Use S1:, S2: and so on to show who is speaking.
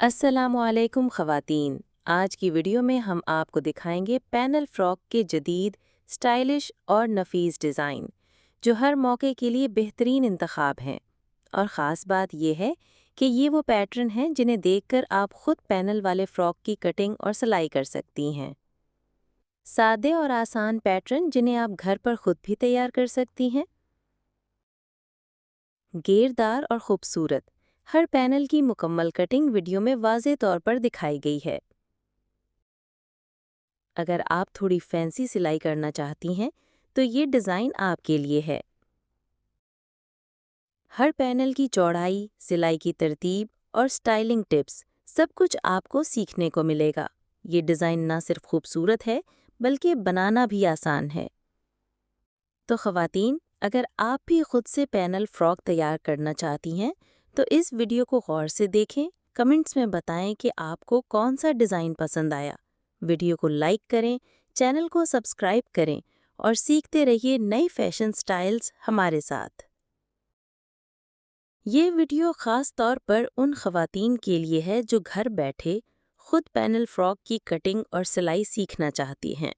S1: अस्सलामुअलैकुम ख़वातीन। आज की वीडियो में हम आपको दिखाएंगे पैनल फ्रॉक के जदीद, स्टाइलिश और नफीस डिज़ाइन, जो हर मौके के लिए बेहतरीन इंतखाब हैं। और ख़ास बात यह है कि ये वो पैटर्न हैं जिन्हें देखकर आप खुद पैनल वाले फ़्रॉक की कटिंग और सिलाई कर सकती हैं। सादे और आसान पैटर्न जिन्हें आप घर पर खुद भी तैयार कर सकती हैं। घेरदार और खूबसूरत, हर पैनल की मुकम्मल कटिंग वीडियो में वाज़ेह तौर पर दिखाई गई है। अगर आप थोड़ी फैंसी सिलाई करना चाहती हैं तो ये डिज़ाइन आपके लिए है। हर पैनल की चौड़ाई, सिलाई की तरतीब और स्टाइलिंग टिप्स, सब कुछ आपको सीखने को मिलेगा। ये डिज़ाइन ना सिर्फ खूबसूरत है बल्कि बनाना भी आसान है। तो ख़वातीन, अगर आप भी खुद से पैनल फ्रॉक तैयार करना चाहती हैं तो इस वीडियो को गौर से देखें। कमेंट्स में बताएं कि आपको कौन सा डिज़ाइन पसंद आया। वीडियो को लाइक करें, चैनल को सब्सक्राइब करें और सीखते रहिए नई फैशन स्टाइल्स हमारे साथ। ये वीडियो ख़ास तौर पर उन ख़वातीन के लिए है जो घर बैठे खुद पैनल फ्रॉक की कटिंग और सिलाई सीखना चाहती हैं।